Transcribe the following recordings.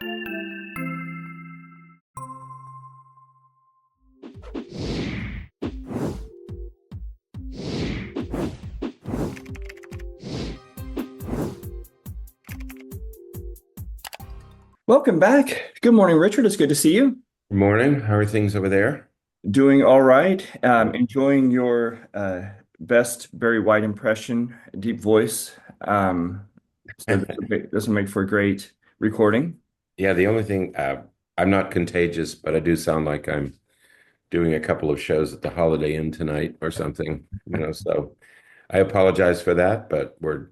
Welcome back. Good morning, Richard. It's good to see you. Good morning. How are things over there? Doing all right. Enjoying your best Barry White impression, deep voice. So this will make for a great recording. Yeah, the only thing, I'm not contagious, but I do sound like I'm doing a couple of shows at the Holiday Inn tonight or something, so I apologize for that, but we're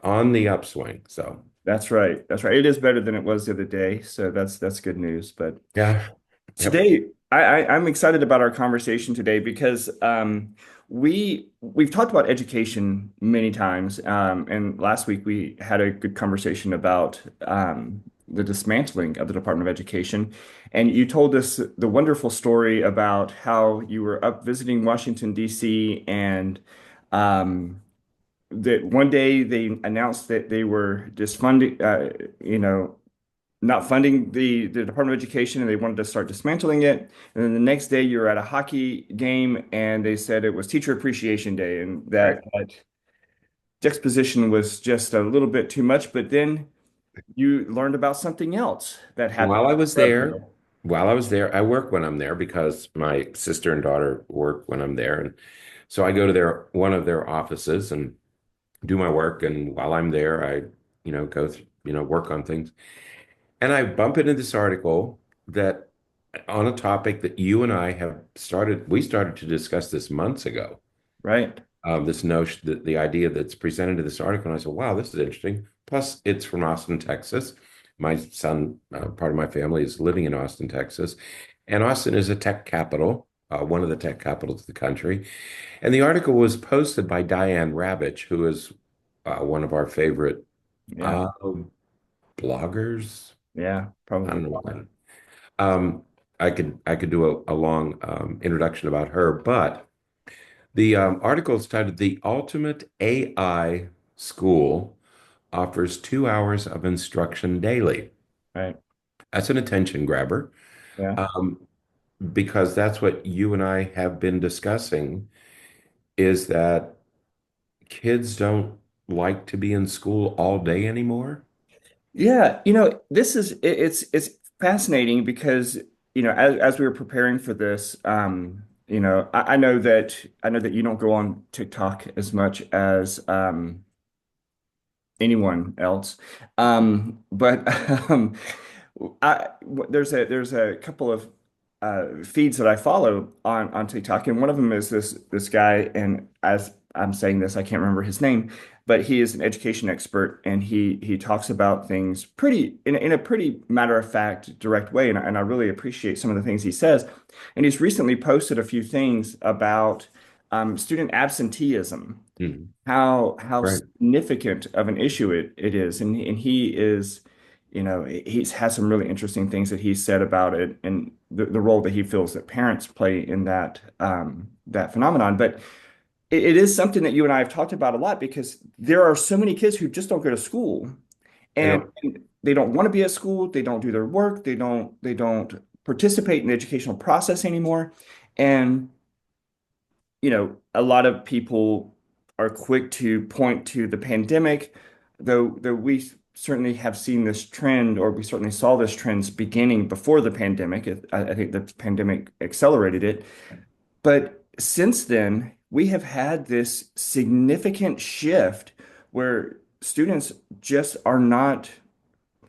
on the upswing. So That's right. That's right. It is better than it was the other day, so that's good news. But yeah, yep. today, I'm excited about our conversation today because we've talked about education many times, and last week we had a good conversation about the dismantling of the Department of Education, and you told us the wonderful story about how you were up visiting Washington, D.C., and that one day they announced that they were disfunding, not funding the Department of Education and they wanted to start dismantling it. And then the next day you were at a hockey game and they said it was Teacher Appreciation Day and Right. that juxtaposition was just a little bit too much. But then you learned about something else that happened. While I was there, while I was there, I work when I'm there because my sister and daughter work when I'm there, and so I go to one of their offices and do my work. And while I'm there, I, go through, work on things. And I bump into this article that on a topic that you and I we started to discuss this months ago. Right. This notion, the idea that's presented in this article. And I said, wow, this is interesting. Plus, it's from Austin, Texas. My son, part of my family, is living in Austin, Texas. And Austin is a tech capital, one of the tech capitals of the country. And the article was posted by Diane Ravitch, who is one of our favorite Yeah. uh, bloggers. Yeah. I don't Probably. know what that. Um, I could do a long introduction about her, but the article is titled "The Ultimate AI School Offers 2 hours of instruction daily." Right. That's an attention grabber, Yeah. um, because that's what you and I have been discussing, is that kids don't like to be in school all day anymore. Yeah, this is it's fascinating because as we were preparing for this, I know that you don't go on TikTok as much as anyone else, but there's a couple of feeds that I follow on TikTok, and one of them is this guy, and as I'm saying this, I can't remember his name, but he is an education expert, and he talks about things pretty in a pretty matter of fact, direct way, and I really appreciate some of the things he says. And he's recently posted a few things about student absenteeism, Mhm. how Right. significant of an issue it is, and he is. He's has some really interesting things that he said about it and the role that he feels that parents play in that phenomenon. But it is something that you and I have talked about a lot because there are so many kids who just don't go to school You and know, they don't want to be at school, they don't do their work, they don't participate in the educational process anymore. And a lot of people are quick to point to the pandemic, though we certainly have seen this trend, or we certainly saw this trend beginning before the pandemic. I think the pandemic accelerated it. But since then, we have had this significant shift where students just are not,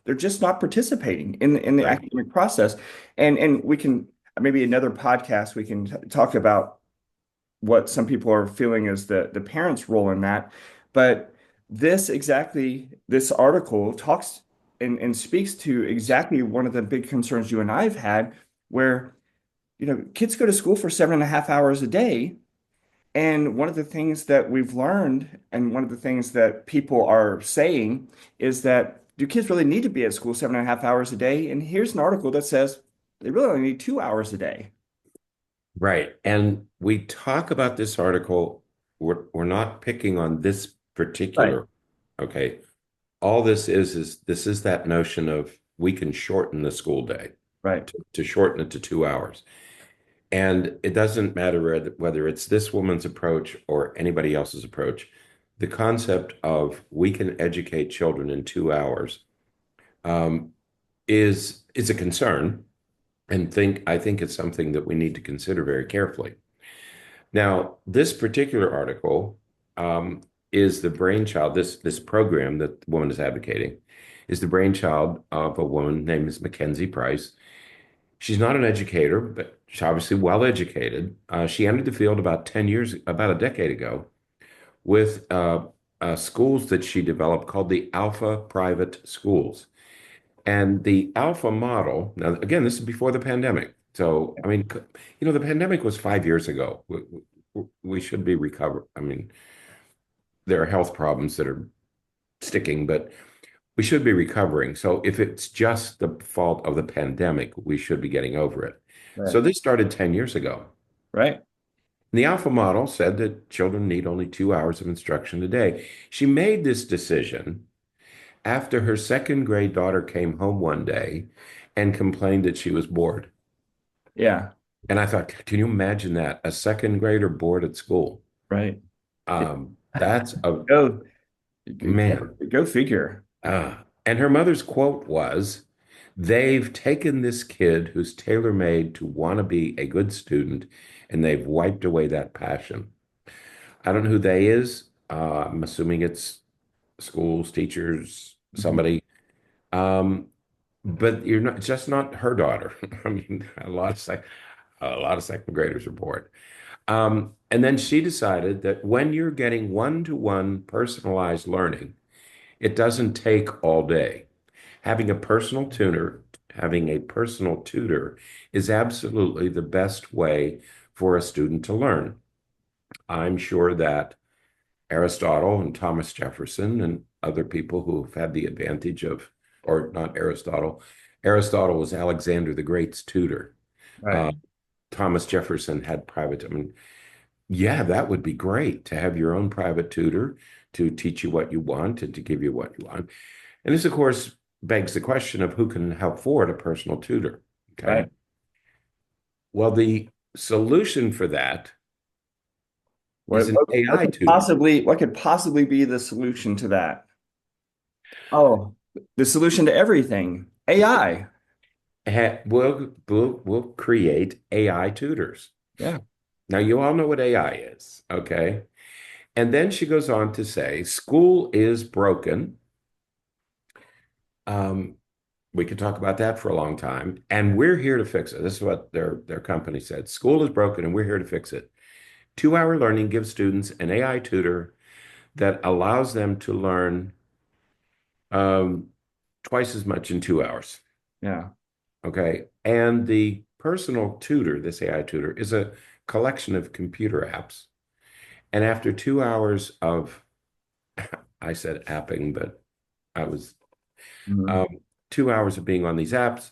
they're just not participating in the right. academic process. And we can maybe another podcast we can talk about what some people are feeling is the parents' role in that. But this article talks and speaks to exactly one of the big concerns you and I have had, where kids go to school for 7.5 hours a day. And one of the things that we've learned, and one of the things that people are saying, is that do kids really need to be at school 7.5 hours a day? And here's an article that says they really only need 2 hours a day. Right. And we talk about this article. We're not picking on this Right. particular, okay. All this is this is that notion of we can shorten the school day Right. to shorten it to 2 hours. And it doesn't matter whether it's this woman's approach or anybody else's approach. The concept of we can educate children in 2 hours um, is a concern, and I think it's something that we need to consider very carefully. Now, this particular article is the brainchild. This program that the woman is advocating is the brainchild of a woman named Ms. Mackenzie Price. She's not an educator, but she's obviously well educated. She entered the field about a decade ago, with schools that she developed called the Alpha Private Schools. And the Alpha model, now again, this is before the pandemic. So, I mean, the pandemic was 5 years ago. We should be recovered. I mean, there are health problems that are sticking, but we should be recovering. So if it's just the fault of the pandemic, we should be getting over it. Right. So this started 10 years ago. Right. The Alpha model said that children need only 2 hours of instruction a day. She made this decision after her second grade daughter came home one day and complained that she was bored. Yeah. And I thought, can you imagine that? A second grader bored at school. Right. That's a Go, man. go figure. And her mother's quote was, they've taken this kid who's tailor-made to want to be a good student, and they've wiped away that passion. I don't know who they is. I'm assuming it's schools, teachers, Mhm. somebody. Um, but you're not just not her daughter. I mean, a lot of second graders are bored. And then she decided that when you're getting one-to-one personalized learning, it doesn't take all day. Having a personal tutor, having a personal tutor is absolutely the best way for a student to learn. I'm sure that Aristotle and Thomas Jefferson and other people who've had the advantage of, or not Aristotle, Aristotle was Alexander the Great's tutor. Right. Uh, Thomas Jefferson had private, I mean, yeah, that would be great to have your own private tutor to teach you what you want and to give you what you want. And this, of course, begs the question of who can afford a personal tutor. Okay. Right. Well, the solution for that is What, an what, AI tutor. what could possibly be the solution to that? Oh, the solution to everything. AI. We'll create AI tutors. Yeah. Now, you all know what AI is, okay? And then she goes on to say, school is broken. Um, we could talk about that for a long time, and we're here to fix it. This is what their company said. School is broken, and we're here to fix it. 2 hour learning gives students an AI tutor that allows them to learn um, twice as much in 2 hours. Yeah. Okay. And the personal tutor, this AI tutor, is a collection of computer apps. And after 2 hours of, I said apping, but I was Mhm. um, 2 hours of being on these apps,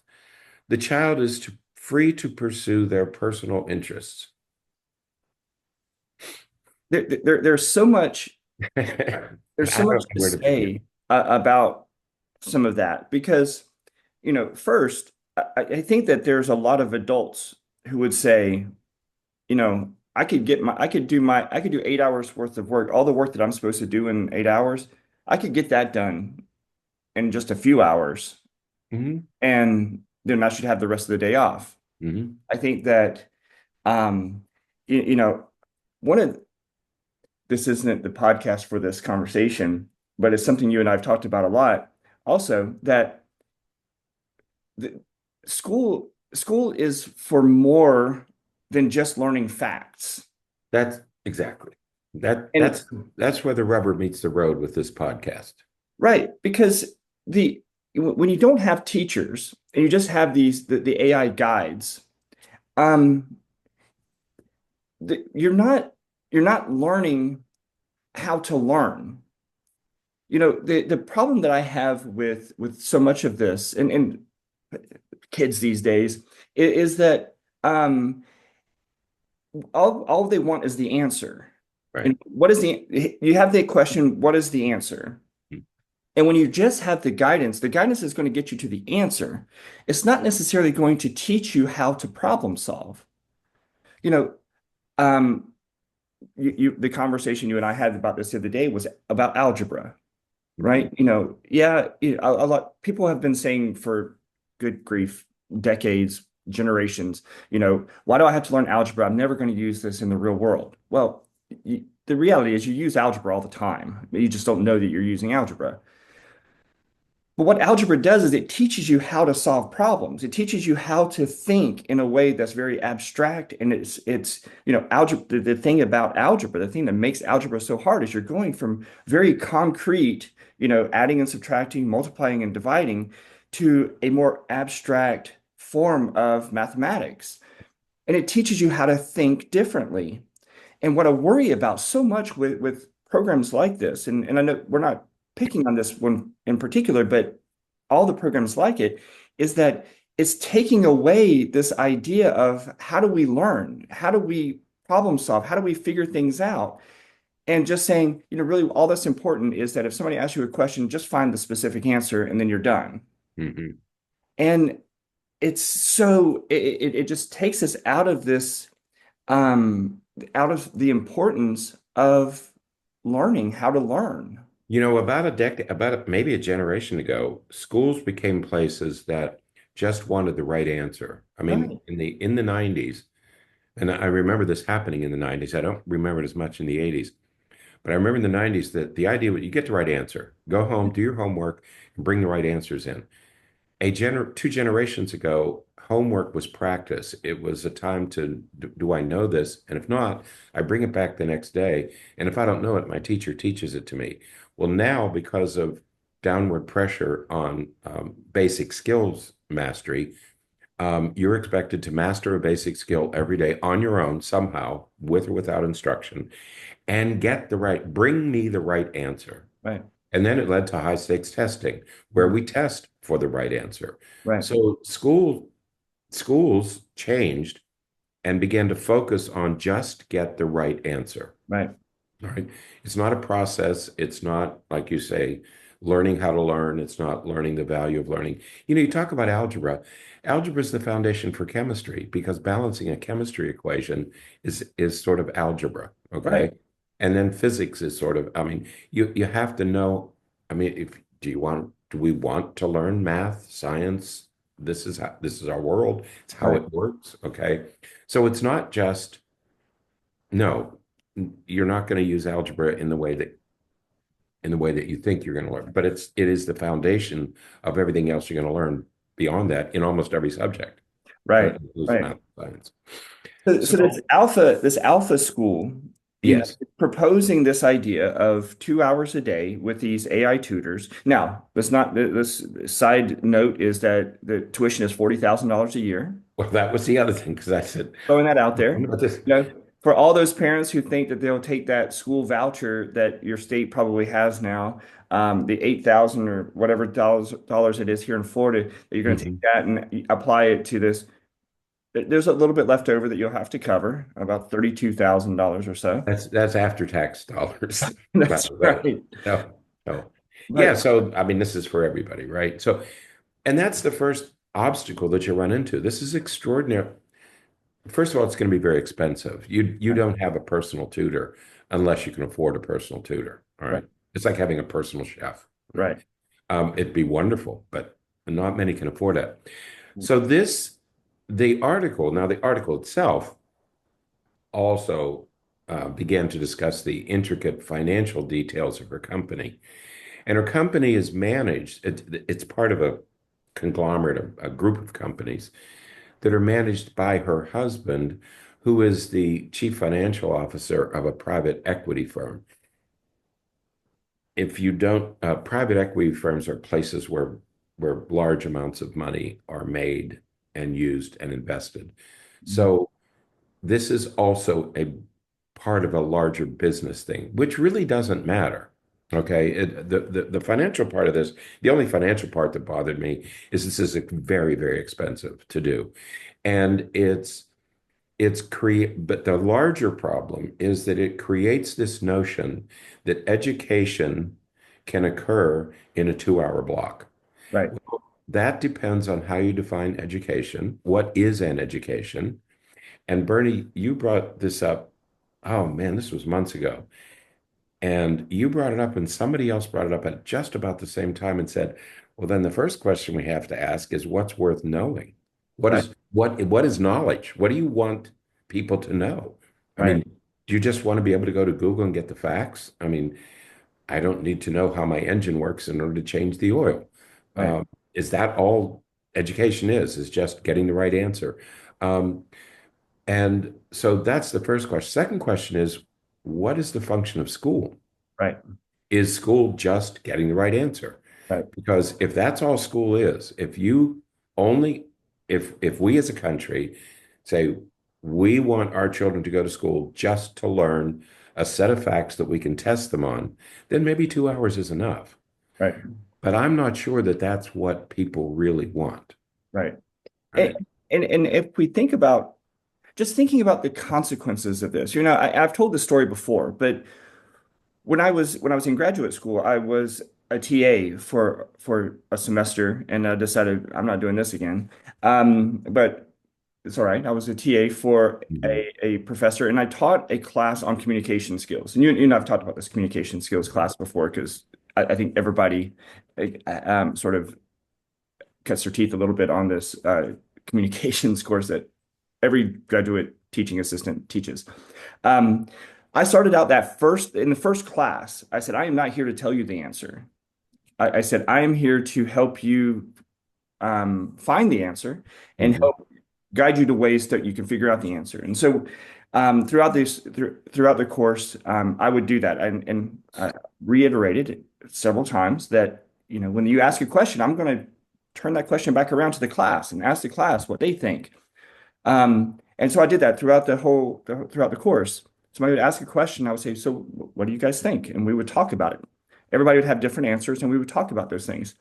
the child is free to pursue their personal interests. There's so much. I There's so don't know much to where to begin. say about some of that because, first, I think that there's a lot of adults who would say, I could do 8 hours worth of work, all the work that I'm supposed to do in 8 hours. I could get that done in just a few hours, Hmm. and then I should have the rest of the day off. Hmm. I think that, um, you, you know, one of this isn't the podcast for this conversation, but it's something you and I've talked about a lot. Also, that the school is for more than just learning facts. That's exactly that. And That's where the rubber meets the road with this podcast. right, because the when you don't have teachers and you just have the AI guides, um, you're not learning how to learn. The problem that I have with so much of this and kids these days is that all they want is the answer. Right. And what is the you have the question, what is the answer? And when you just have the guidance is going to get you to the answer. It's not necessarily going to teach you how to problem solve. You know, um, the conversation you and I had about this the other day was about algebra, Mhm. right? Yeah, a lot people have been saying for good grief, decades, generations, why do I have to learn algebra? I'm never going to use this in the real world. Well, the reality is you use algebra all the time. You just don't know that you're using algebra. But what algebra does is it teaches you how to solve problems. It teaches you how to think in a way that's very abstract. And algebra, the thing about algebra, the thing that makes algebra so hard is you're going from very concrete, adding and subtracting, multiplying and dividing to a more abstract form of mathematics. And it teaches you how to think differently. And what I worry about so much with programs like this, and I know we're not picking on this one in particular, but all the programs like it, is that it's taking away this idea of how do we learn? How do we problem solve? How do we figure things out? And just saying, really all that's important is that if somebody asks you a question, just find the specific answer and then you're done. Mhm. And it just takes us um, out of the importance of learning how to learn. About a decade, maybe a generation ago, schools became places that just wanted the right answer. I mean, Right. in the 90s, and I remember this happening in the 90s. I don't remember it as much in the 80s, but I remember in the 90s that the idea was you get the right answer, go home, do your homework, and bring the right answers in. 2 generations ago, homework was practice. It was a time to, do I know this? And if not, I bring it back the next day. And if I don't know it, my teacher teaches it to me. Well, now, because of downward pressure on basic skills mastery, you're expected to master a basic skill every day on your own, somehow, with or without instruction, and bring me the right answer. Right. And then it led to high stakes testing, where Mhm. we test for the right answer. Right. So schools changed and began to focus on just get the right answer. Right. All right. It's not a process. It's not, like you say, learning how to learn. It's not learning the value of learning. You talk about algebra. Algebra is the foundation for chemistry because balancing a chemistry equation is sort of algebra. Right. Okay. And then physics is sort of, I mean, you have to know, I mean, if do we want to learn math, science? This is our world. It's how Right. it works. Okay. So it's not just no, you're not going to use algebra in the way that you think you're going to learn, but it is the foundation of everything else you're going to learn beyond that in almost every subject, Right. includes Right. math and science. So So this alpha school, yes, proposing this idea of 2 hours a day with these AI tutors. Now, let's not, this side note is that the tuition is $40,000 a year. well, that was the other thing because I said, Throwing that out there. I'm not this. For all those parents who think that they'll take that school voucher that your state probably has now, the 8,000 or whatever dollars it is here in Florida, that you're going to take Mhm. that and apply it to this. There's a little bit left over that you'll have to cover, about $32,000 or so. That's after tax dollars. By That's the way. right. No, no. Yeah, But so I mean, this is for everybody, right? So, and that's the first obstacle that you run into. This is extraordinary. First of all, it's going to be very expensive. You right, don't have a personal tutor unless you can afford a personal tutor. All right, right. It's like having a personal chef. All right. right, It'd be wonderful, but not many can afford it. So the article itself also began to discuss the intricate financial details of her company. And her company is managed, it's part of a conglomerate, a group of companies that are managed by her husband, who is the chief financial officer of a private equity firm. If you don't, private equity firms are places where large amounts of money are made and used and invested. mhm, So this is also a part of a larger business thing, which really doesn't matter. Okay, the financial part of this, the only financial part that bothered me is this is very, very expensive to do. And but the larger problem is that it creates this notion that education can occur in a 2 hour block? Right. That depends on how you define education. What is an education? And Bernie, you brought this up. Oh man, this was months ago. And you brought it up, and somebody else brought it up at just about the same time and said, well, then the first question we have to ask is what's worth knowing? Right. What is knowledge? What do you want people to know? I Right. mean, do you just want to be able to go to Google and get the facts? I mean, I don't need to know how my engine works in order to change the oil. Right. Is that all education is just getting the right answer? Um, and so that's the first question. Second question is, what is the function of school? Right. Is school just getting the right answer? Right. Because if that's all school is, if you only, if we as a country say we want our children to go to school just to learn a set of facts that we can test them on, then maybe 2 hours is enough. Right. But I'm not sure that that's what people really want. Right. And, Right. and if we think about just thinking about the consequences of this, I've told this story before, but when I was in graduate school, I was a TA for a semester, and I decided I'm not doing this again. But it's all right. I was a TA for Mhm. a professor, and I taught a class on communication skills. And you and I've talked about this communication skills class before because I think everybody sort of cuts their teeth a little bit on this communications course that every graduate teaching assistant teaches. Um, I started out that first in the first class. I said, I am not here to tell you the answer. I said, I am here to help you find the answer and Mhm. help guide you to ways that you can figure out the answer. And so throughout the course, I would do that and reiterated several times that when you ask a question, I'm going to turn that question back around to the class and ask the class what they think. And so I did that throughout the course. Somebody would ask a question, I would say, "So, what do you guys think?" And we would talk about it. Everybody would have different answers, and we would talk about those things.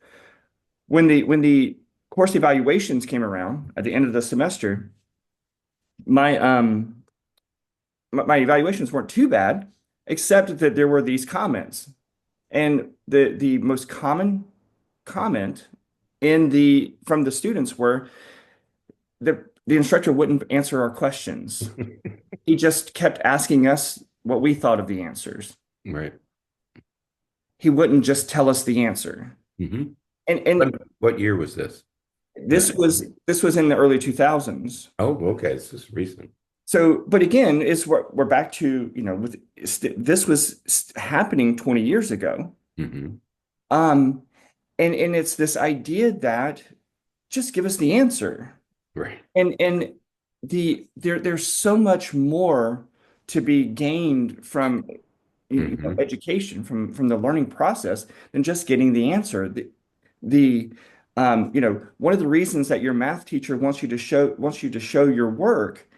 When the course evaluations came around at the end of the semester, my my evaluations weren't too bad, except that there were these comments. And the most common comment in the from the students were the instructor wouldn't answer our questions. He just kept asking us what we thought of the answers. Right. He wouldn't just tell us the answer. Hmm. And What year was this? this was in the early 2000s. Oh, okay. This is recent. So, but again, is what we're back to, this was happening 20 years ago. Hmm. Um, and it's this idea that just give us the answer. Right. And there's so much more to be gained from Hmm. education from the learning process than just getting the answer. The one of the reasons that your math teacher wants you to show your work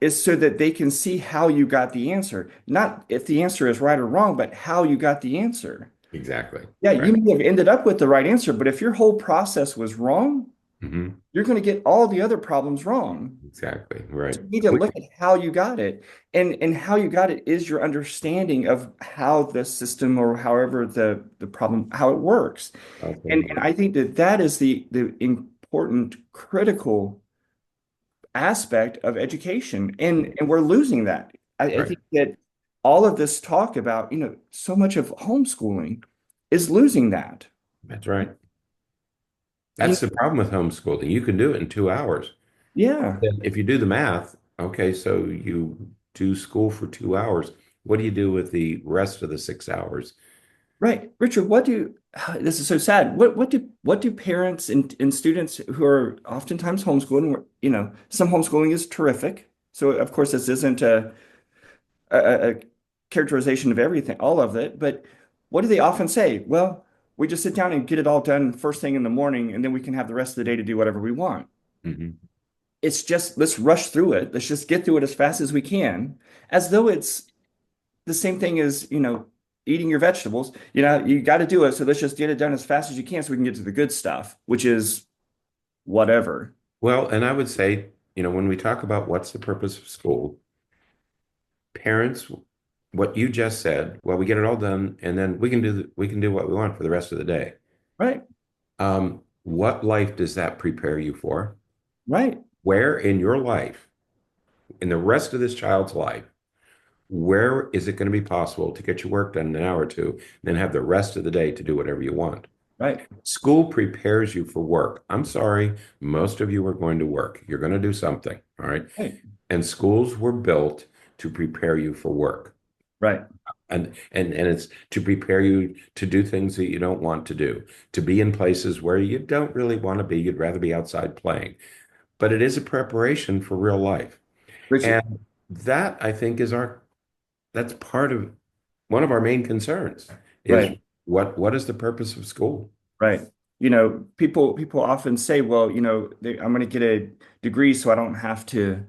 is so that they can see how you got the answer, not if the answer is right or wrong, but how you got the answer. Exactly. Yeah, you Right. may have ended up with the right answer, but if your whole process was wrong, Hmm. you're going to get all the other problems wrong. Exactly. Right. So you need to look at how you got it. And how you got it is your understanding of how the system or however the problem, how it works. And Okay. I think that is the important, critical aspect of education. And we're losing that. I Right. think that all of this talk about, so much of homeschooling is losing that. That's right. You That's the problem with homeschooling. You can do it in 2 hours. yeah. Then if you do the math, okay, so you do school for 2 hours. What do you do with the rest of the 6 hours? Right. Richard, this is so sad. What do parents and students who are oftentimes homeschooling, some homeschooling is terrific. So of course this isn't a characterization of everything, all of it, but what do they often say? Well, we just sit down and get it all done first thing in the morning, and then we can have the rest of the day to do whatever we want. Hmm. It's just let's rush through it. Let's just get through it as fast as we can, as though it's the same thing as, eating your vegetables. You got to do it. So let's just get it done as fast as you can so we can get to the good stuff, which is whatever. Well, and I would say, when we talk about what's the purpose of school, parents what you just said, well, we get it all done, and then we can do what we want for the rest of the day. Right, What life does that prepare you for? right, Where in your life, in the rest of this child's life, where is it going to be possible to get your work done in an hour or two, and then have the rest of the day to do whatever you want? right, School prepares you for work. I'm sorry, most of you are going to work. You're going to do something, all right? right, And schools were built to prepare you for work. right, And it's to prepare you to do things that you don't want to do, to be in places where you don't really want to be. You'd rather be outside playing. But it is a preparation for real life. Richard, And that I think is that's part of one of our main concerns is right, what is the purpose of school? right. People often say, well, I'm going to get a degree so I don't have to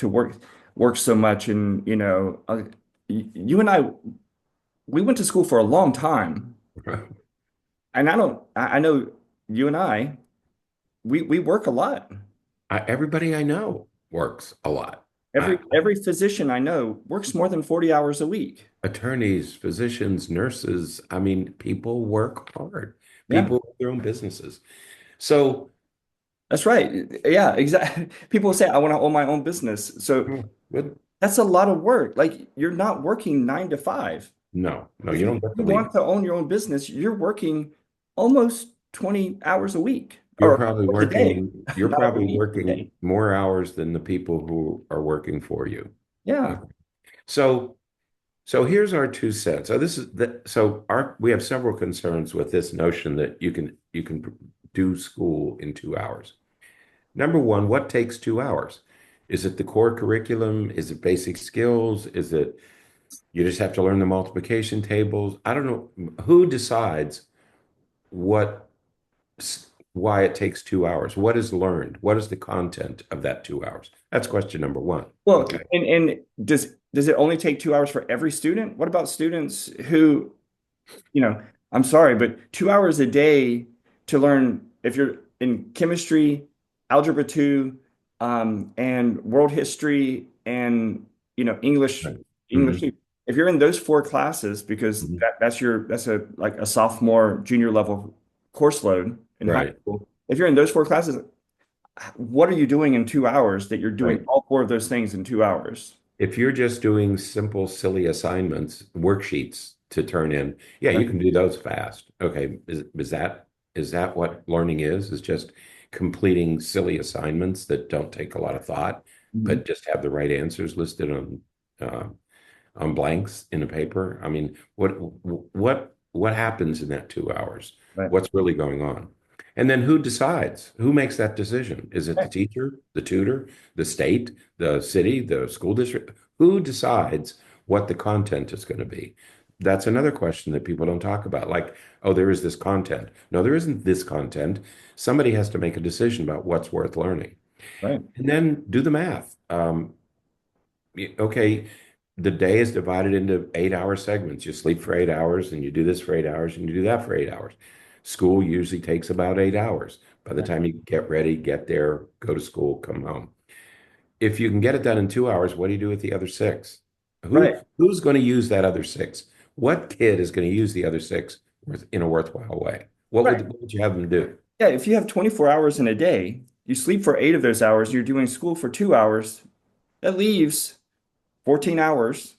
work so much. And you and I, we went to school for a long time, and I know you and I, we work a lot. Everybody I know works a lot. Every physician I know works more than 40 hours a week. Attorneys, physicians, nurses, I mean, people work hard. Yeah, People have their own businesses. So, that's right. Yeah, exactly. People say I want to own my own business. So but that's a lot of work. Like you're not working 9 to 5. no, If you you don't get to you leave. want to own your own business, you're working almost 20 hours a week You're or probably hours a day, you're not a probably week, a working day. more hours than the people who are working for you. Yeah, Okay. So, so here's our 2 cents. So this is we have several concerns with this notion that you can do school in 2 hours. Number one, what takes 2 hours? Is it the core curriculum? Is it basic skills? Is it you just have to learn the multiplication tables? I don't know. Who decides what why it takes 2 hours? What is learned? What is the content of that 2 hours? That's question number one. well, Okay. and does it only take 2 hours for every student? What about students who, I'm sorry, but 2 hours a day to learn if you're in chemistry, algebra two, and world history and English, Right. English Mhm. two. If you're in those four classes, because Mhm. that's a like a sophomore, junior level course load in high Right. school. If you're in those four classes, what are you doing in 2 hours that you're doing Right. all four of those things in 2 hours? If you're just doing simple, silly assignments, worksheets to turn in, yeah, you Right. can do those fast. Okay. Is that what learning is? Is just completing silly assignments that don't take a lot of thought, Mhm. but just have the right answers listed uh, on blanks in a paper? I mean, what happens in that 2 hours? Right. What's really going on? And then who decides? Who makes that decision? Is it the Right. teacher, the tutor, the state, the city, the school district? Who decides what the content is going to be? That's another question that people don't talk about. Like, oh, there is this content. No, there isn't this content. Somebody has to make a decision about what's worth learning. Right. And then do the math. Okay, the day is divided into 8 hour segments. You sleep for 8 hours and you do this for 8 hours and you do that for 8 hours. School usually takes about 8 hours. By the Right. time you get ready, get there, go to school, come home. If you can get it done in 2 hours, what do you do with the other six? Right. Who's going to use that other six? What kid is going to use the other six in a worthwhile way? Right. What would you have them do? Yeah, if you have 24 hours in a day, you sleep for 8 of those hours, you're doing school for 2 hours, that leaves 14 hours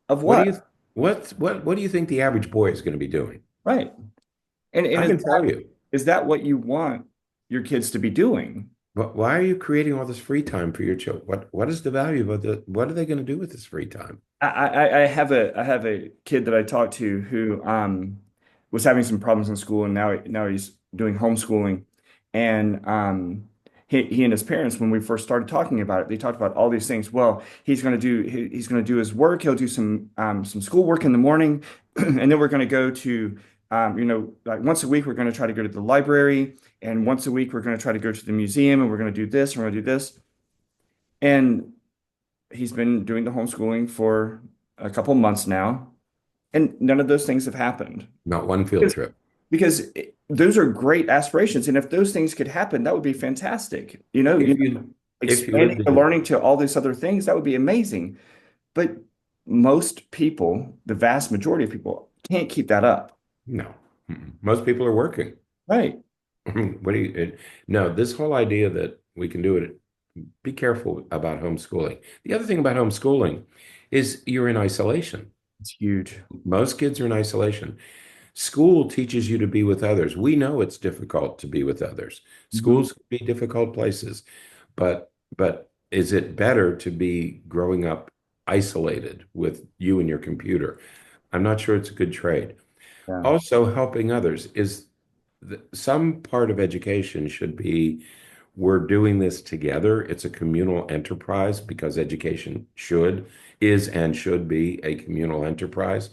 of What do what? you what do you think the average boy is going to be doing? Right. And I can tell you. is that what you want your kids to be doing? But why are you creating all this free time for your children? What is the value of what are they going to do with this free time? I have a kid that I talked to who was having some problems in school, and now he's doing homeschooling. And he and his parents, when we first started talking about it, they talked about all these things. Well, he's going to do his work. He'll do some school work in the morning, and then we're going to go to like once a week we're going to try to go to the library, and once a week we're going to try to go to the museum, and we're going to do this, and we're going to do this. And he's been doing the homeschooling for a couple months now, and none of those things have happened Not one field because trip. those are great aspirations, and if those things could happen, that would be fantastic. If you if you Expanding lived the in learning to all these other things, that would be amazing. But most people, the vast majority of people, can't keep that up. No. Mm-mm. Most people are working. Right. What do you, no, this whole idea that we can do it, be careful about homeschooling. The other thing about homeschooling is you're in isolation. It's huge. Most kids are in isolation. School teaches you to be with others. We know it's difficult to be with others. Mhm. Schools can be difficult places, but is it better to be growing up isolated with you and your computer? I'm not sure it's a good trade. Yeah. Also, helping others is some part of education should be we're doing this together. It's a communal enterprise because education is and should be a communal enterprise.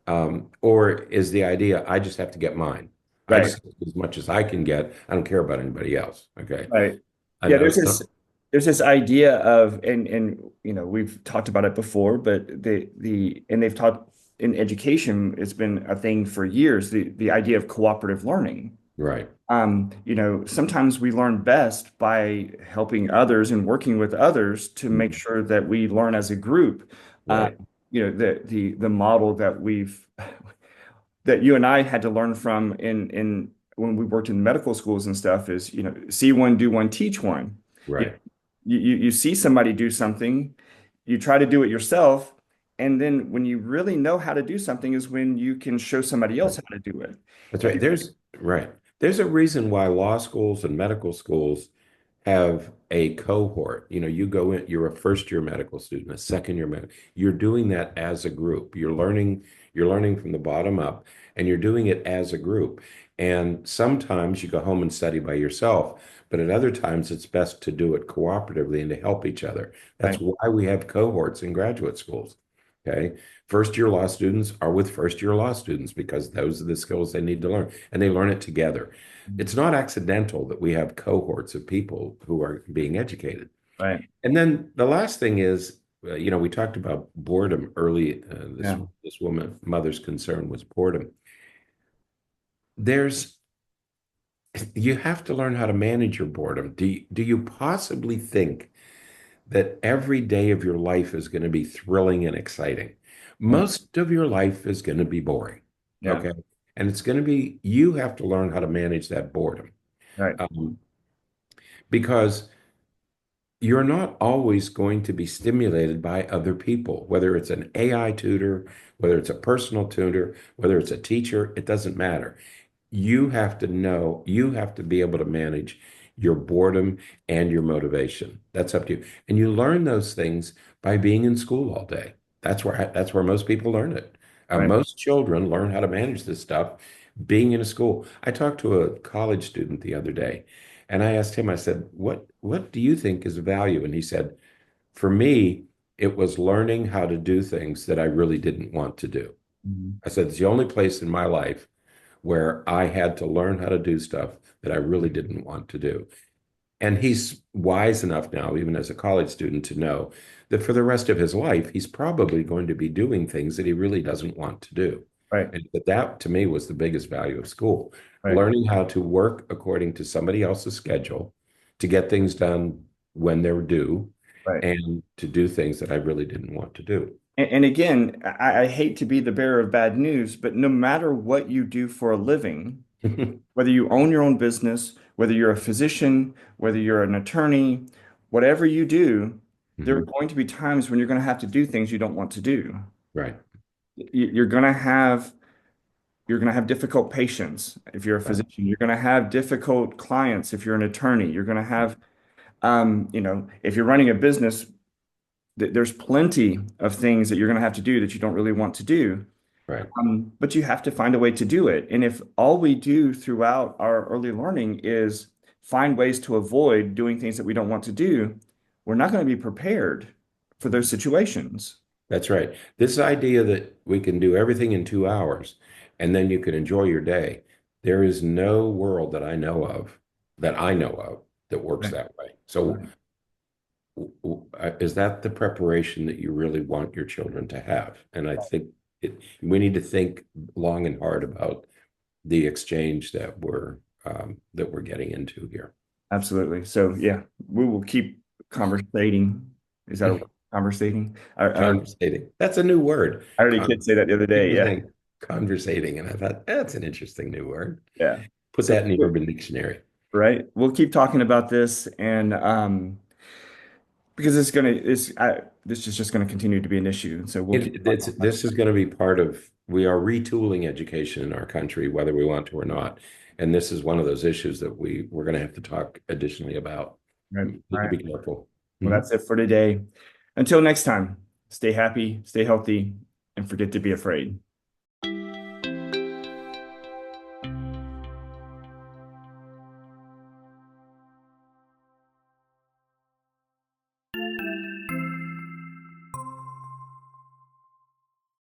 Or is the idea I just have to get mine? I Right. just as much as I can get. I don't care about anybody else. Okay. Right. I Yeah, know there's some, this idea of and we've talked about it before, but and they've taught in education, it's been a thing for years, the idea of cooperative learning. right. Sometimes we learn best by helping others and working with others to make Mhm. sure that we learn as a group. Uh, Right. the model that you and I had to learn from in when we worked in medical schools and stuff is, see one, do one, teach one. You, Right. you see somebody do something, you try to do it yourself, and then when you really know how to do something is when you can show somebody else Right. how to do it. That's right. And There's right. There's a reason why law schools and medical schools have a cohort. You go in, you're a first year medical student, a second year medical. You're doing that as a group. You're learning from the bottom up, and you're doing it as a group. And sometimes you go home and study by yourself, but at other times it's best to do it cooperatively and to help each other. That's right, why we have cohorts in graduate schools. Okay. First year law students are with first year law students because those are the skills they need to learn, and they learn it together. It's not accidental that we have cohorts of people who are being educated. right, And then the last thing is, we talked about boredom early. This yeah. this woman mother's concern was boredom. There's you have to learn how to manage your boredom. Do you possibly think that every day of your life is going to be thrilling and exciting? Mm. Most of your life is going to be boring. Yeah, Okay. And it's going to be, you have to learn how to manage that boredom. right. Um, because you're not always going to be stimulated by other people, whether it's an AI tutor, whether it's a personal tutor, whether it's a teacher, it doesn't matter. You have to be able to manage your boredom and your motivation. That's up to you. And you learn those things by being in school all day. That's where most people learn it. Right. Most children learn how to manage this stuff being in a school. I talked to a college student the other day, and I asked him, I said, what do you think is value? And he said, for me, it was learning how to do things that I really didn't want to do. Mhm. I said, it's the only place in my life where I had to learn how to do stuff that I really didn't want to do. And he's wise enough now, even as a college student, to know that for the rest of his life, he's probably going to be doing things that he really doesn't want to do. Right, And that to me was the biggest value of school, right, learning how to work according to somebody else's schedule to get things done when they're due right. and to do things that I really didn't want to do. And again, I hate to be the bearer of bad news, but no matter what you do for a living, whether you own your own business, whether you're a physician, whether you're an attorney, whatever you do, there are Mhm. going to be times when you're going to have to do things you don't want to do. Right, You're going to have difficult patients if you're a right, physician. You're going to have difficult clients if you're an attorney. You're going to have, if you're running a business, there's plenty of things that you're going to have to do that you don't really want to do. right. But you have to find a way to do it. And if all we do throughout our early learning is find ways to avoid doing things that we don't want to do, we're not going to be prepared for those situations. That's right. This idea that we can do everything in 2 hours and then you can enjoy your day. There is no world that I know of that works Right. that way. So Right. is that the preparation that you really want your children to have? And I think we need to think long and hard about the exchange that we're getting into here. Absolutely. So yeah, we will keep conversating. Is that conversating. Conversating. That's a new word. I heard a Con kid say that the other day. People Yeah. think conversating, and I thought that's an interesting new word. Yeah. Put So, that in the Urban Dictionary. right. We'll keep talking about this and because this is just gonna continue to be an issue. So we'll keep talking about it. This is going to be part of, we are retooling education in our country, whether we want to or not. And this is one of those issues that we're going to have to talk additionally about. Right. We All need to right. be careful. Well, Mhm. that's it for today. Until next time, stay happy, stay healthy, and forget to be afraid.